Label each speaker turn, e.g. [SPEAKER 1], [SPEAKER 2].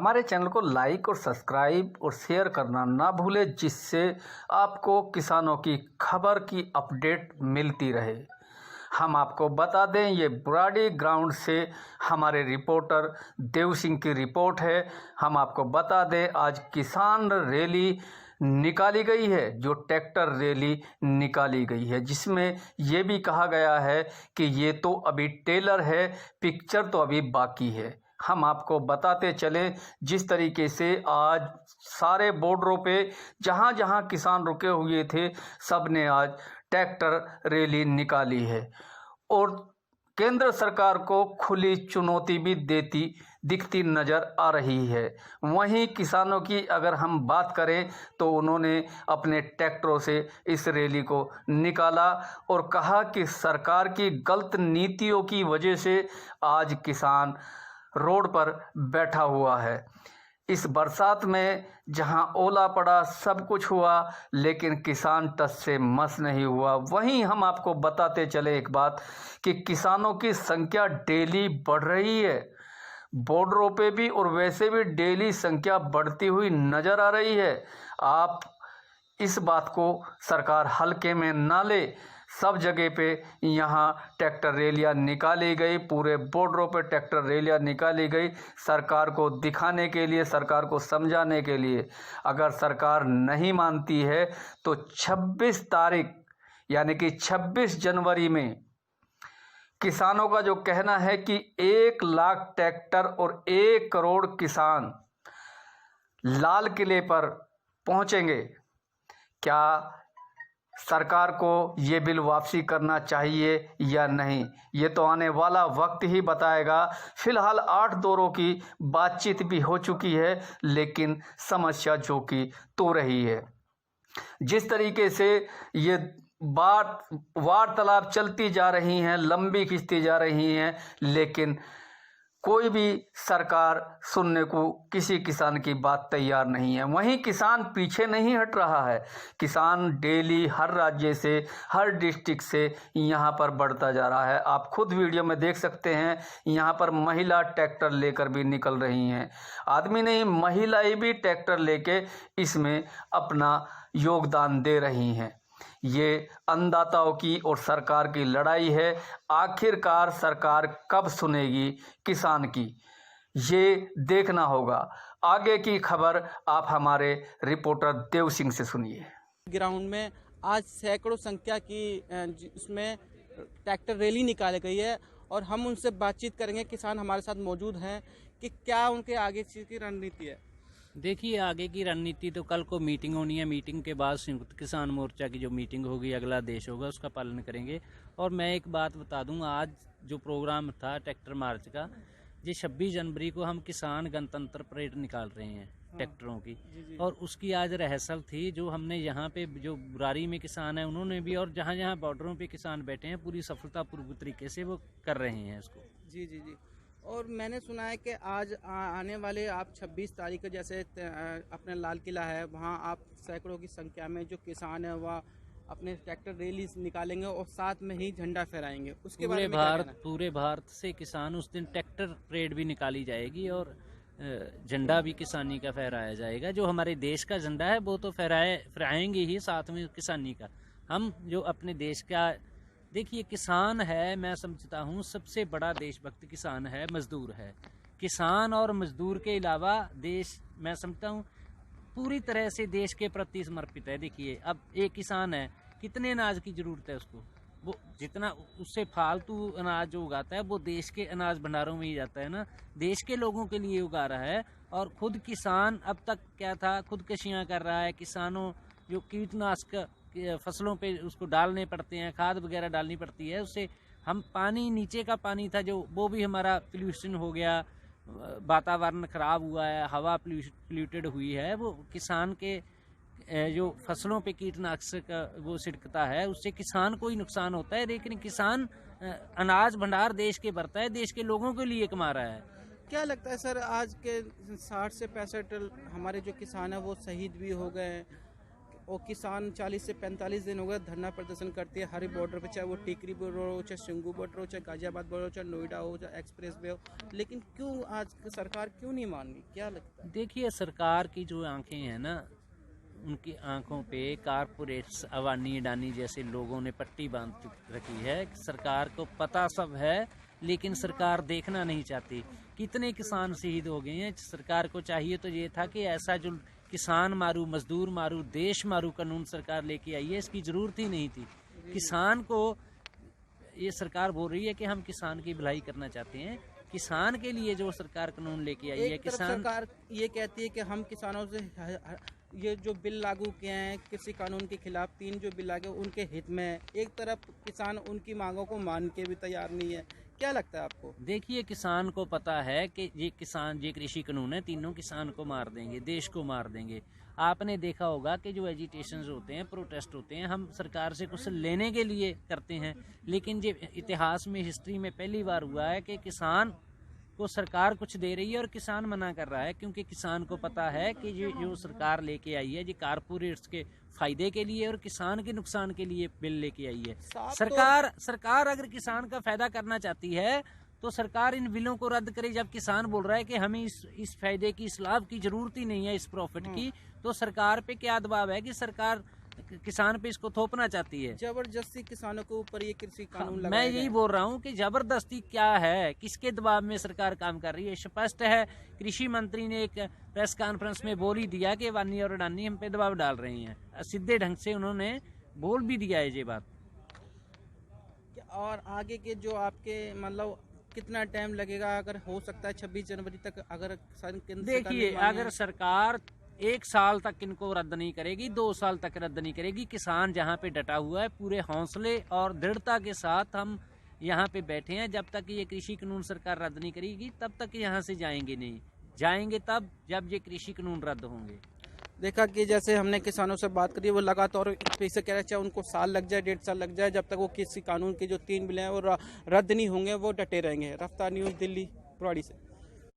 [SPEAKER 1] हमारे चैनल को लाइक और सब्सक्राइब और शेयर करना ना भूलें, जिससे आपको किसानों की खबर की अपडेट मिलती रहे। हम आपको बता दें, ये बुराड़ी ग्राउंड से हमारे रिपोर्टर देव सिंह की रिपोर्ट है। हम आपको बता दें, आज किसान रैली निकाली गई है, जो ट्रैक्टर रैली निकाली गई है, जिसमें ये भी कहा गया है कि ये तो अभी टेलर है, पिक्चर तो अभी बाकी है। हम आपको बताते चले, जिस तरीके से आज सारे बॉर्डरों पे जहाँ जहाँ किसान रुके हुए थे, सब ने आज ट्रैक्टर रैली निकाली है और केंद्र सरकार को खुली चुनौती भी देती दिखती नज़र आ रही है। वहीं किसानों की अगर हम बात करें तो उन्होंने अपने ट्रैक्टरों से इस रैली को निकाला और कहा कि सरकार की गलत नीतियों की वजह से आज किसान रोड पर बैठा हुआ है। इस बरसात में जहां ओला पड़ा, सब कुछ हुआ, लेकिन किसान टस से मस नहीं हुआ। वहीं हम आपको बताते चले एक बात कि किसानों की संख्या डेली बढ़ रही है, बॉर्डरों पे भी और वैसे भी डेली संख्या बढ़ती हुई नज़र आ रही है। आप इस बात को सरकार हल्के में ना ले। सब जगह पे यहाँ ट्रैक्टर रैलियाँ निकाली गई, पूरे बॉर्डरों पे ट्रैक्टर रैलियाँ निकाली गई, सरकार को दिखाने के लिए, सरकार को समझाने के लिए। अगर सरकार नहीं मानती है तो 26 तारीख यानी कि 26 जनवरी में किसानों का जो कहना है कि 1 लाख ट्रैक्टर और 1 करोड़ किसान लाल किले पर पहुंचेंगे। क्या सरकार को ये बिल वापसी करना चाहिए या नहीं, ये तो आने वाला वक्त ही बताएगा। फिलहाल 8 दौरों की बातचीत भी हो चुकी है, लेकिन समस्या जो कि तो रही है। जिस तरीके से ये वार्तालाप चलती जा रही हैं, लंबी खिंचती जा रही हैं, लेकिन कोई भी सरकार सुनने को किसी किसान की बात तैयार नहीं है। वहीं किसान पीछे नहीं हट रहा है, किसान डेली हर राज्य से, हर डिस्ट्रिक्ट से यहाँ पर बढ़ता जा रहा है। आप खुद वीडियो में देख सकते हैं, यहाँ पर महिला ट्रैक्टर लेकर भी निकल रही हैं। आदमी नहीं, महिलाएं भी ट्रैक्टर लेके इसमें अपना योगदान दे रही हैं। ये अन्नदाताओं की और सरकार की लड़ाई है। आखिरकार सरकार कब सुनेगी किसान की, ये देखना होगा। आगे की खबर आप हमारे रिपोर्टर देव सिंह से सुनिए।
[SPEAKER 2] ग्राउंड में आज सैकड़ों संख्या की इसमें ट्रैक्टर रैली निकाली गई है और हम उनसे बातचीत करेंगे। किसान हमारे साथ मौजूद हैं कि क्या उनके आगे चीज की रणनीति है।
[SPEAKER 3] देखिए, आगे की रणनीति तो कल को मीटिंग होनी है। मीटिंग के बाद संयुक्त किसान मोर्चा की जो मीटिंग होगी, अगला आदेश होगा, उसका पालन करेंगे। और मैं एक बात बता दूं, आज जो प्रोग्राम था ट्रैक्टर मार्च का, ये 26 जनवरी को हम किसान गणतंत्र परेड निकाल रहे हैं ट्रैक्टरों की। और उसकी आज रिहर्सल थी, जो हमने यहाँ पे जो बुराड़ी में किसान है उन्होंने भी, और जहाँ जहाँ बॉर्डरों पे किसान बैठे हैं, पूरी सफलतापूर्वक तरीके से वो कर रहे हैं इसको।
[SPEAKER 2] जी जी जी। और मैंने सुना है कि आज आने वाले आप 26 तारीख को जैसे अपने लाल किला है, वहाँ आप सैकड़ों की संख्या में जो किसान है वह अपने ट्रैक्टर रैली निकालेंगे और साथ में ही झंडा फहराएंगे। उसके बारे में
[SPEAKER 3] पूरे भारत से किसान, उस दिन ट्रैक्टर परेड भी निकाली जाएगी और झंडा भी किसानी का फहराया जाएगा। जो हमारे देश का झंडा है वो तो फहराएंगे ही, साथ में किसानी का। हम जो अपने देश का, देखिए किसान है, मैं समझता हूँ सबसे बड़ा देशभक्त किसान है, मजदूर है। किसान और मजदूर के अलावा देश, मैं समझता हूँ पूरी तरह से देश के प्रति समर्पित है। देखिए, अब एक किसान है, कितने अनाज की जरूरत है उसको, वो जितना उससे फालतू अनाज जो उगाता है वो देश के अनाज भंडारों में ही जाता है ना, देश के लोगों के लिए उगा रहा है। और खुद किसान अब तक क्या था, खुदकशियाँ कर रहा है। किसानों जो कीटनाशक फसलों पे उसको डालने पड़ते हैं, खाद वगैरह डालनी पड़ती है, उससे हम पानी, नीचे का पानी था जो, वो भी हमारा पोल्यूशन हो गया, वातावरण खराब हुआ है, हवा पोल्यूटेड हुई है। वो किसान के जो फसलों पे कीटनाशक वो छिड़कता है, उससे किसान को ही नुकसान होता है। लेकिन किसान अनाज भंडार देश के भरता है, देश के लोगों के लिए कमा रहा है।
[SPEAKER 2] क्या लगता है सर, आज के 60 से 65 हमारे जो किसान है वो शहीद भी हो गए हैं, और किसान 40 से 45 दिन हो गए धरना प्रदर्शन करते हैं हर बॉर्डर पे, चाहे वो टिकरी बॉर्डर हो, चाहे सिंगू बॉर्डर हो, चाहे गाजियाबाद बॉर्डर हो, चाहे नोएडा हो, चाहे एक्सप्रेस वे हो, लेकिन क्यों आज सरकार क्यों नहीं मान रही, क्या लगता है?
[SPEAKER 3] देखिए, सरकार की जो आंखें हैं ना, उनकी आंखों पे कारपोरेट्स, अवानी अडानी जैसे लोगों ने पट्टी बांध रखी है। सरकार को पता सब है, लेकिन सरकार देखना नहीं चाहती। कितने किसान शहीद हो गए हैं। सरकार को चाहिए तो ये था कि ऐसा जो किसान मारू, मजदूर मारू, देश मारू कानून सरकार लेके आई है, इसकी जरूरत ही नहीं थी। किसान को ये सरकार बोल रही है कि हम किसान की भलाई करना चाहते हैं। किसान के लिए जो सरकार कानून लेके आई है,
[SPEAKER 2] एक तरफ
[SPEAKER 3] किसान
[SPEAKER 2] सरकार ये कहती है कि हम किसानों से ये जो बिल लागू किए हैं कृषि कानून के खिलाफ, 3 जो बिल लागे उनके हित में है, एक तरफ किसान उनकी मांगों को मान के भी तैयार नहीं है। क्या लगता है आपको?
[SPEAKER 3] देखिए, किसान को पता है कि ये कृषि कानून है, तीनों किसान को मार देंगे, देश को मार देंगे। आपने देखा होगा कि जो एजिटेशंस होते हैं, प्रोटेस्ट होते हैं, हम सरकार से कुछ लेने के लिए करते हैं, लेकिन जो इतिहास में, हिस्ट्री में पहली बार हुआ है कि किसान को सरकार कुछ दे रही है और किसान मना कर रहा है, क्योंकि किसान को पता है कि जो सरकार लेके आई है, ये कारपोरेट्स के फायदे के लिए और किसान के नुकसान के लिए बिल लेके आई है। सरकार अगर किसान का फायदा करना चाहती है तो सरकार इन बिलों को रद्द करे। जब किसान बोल रहा है कि हमें इस फायदे की, इस लाभ की जरूरत ही नहीं है, इस प्रॉफिट की, तो सरकार पे क्या दबाव है कि सरकार किसान पे इसको थोपना चाहती है।
[SPEAKER 2] जबरदस्ती किसानों के ऊपर ये कृषि कानून लगाया
[SPEAKER 3] मैं
[SPEAKER 2] गया
[SPEAKER 3] यही
[SPEAKER 2] है।
[SPEAKER 3] बोल रहा हूँ कि जबरदस्ती क्या है, किसके दबाव में सरकार काम कर रही है। स्पष्ट है, कृषि मंत्री ने एक प्रेस कॉन्फ्रेंस में बोल ही दिया कि वानी और अडानी हम पे दबाव डाल रहे हैं। सीधे ढंग से उन्होंने बोल भी दिया है ये बात।
[SPEAKER 2] और आगे के जो आपके मतलब कितना टाइम लगेगा, अगर हो सकता है 26 जनवरी तक, अगर
[SPEAKER 3] देखिए, अगर सरकार 1 साल तक इनको रद्द नहीं करेगी, 2 साल तक रद्द नहीं करेगी, किसान जहाँ पे डटा हुआ है, पूरे हौसले और दृढ़ता के साथ हम यहाँ पे बैठे हैं। जब तक ये कृषि कानून सरकार रद्द नहीं करेगी, तब तक यहाँ से जाएंगे नहीं। जाएंगे तब जब ये कृषि कानून रद्द होंगे।
[SPEAKER 2] देखा कि जैसे हमने किसानों से बात करी, वो लगातार पैसे कह रहे, चाहे उनको साल लग जाए, 1.5 साल लग जाए, जब तक वो कृषि कानून के जो 3 बिल हैं वो रद्द नहीं होंगे, वो डटे रहेंगे। रफ्तार न्यूज़, दिल्ली, बुराड़ी से।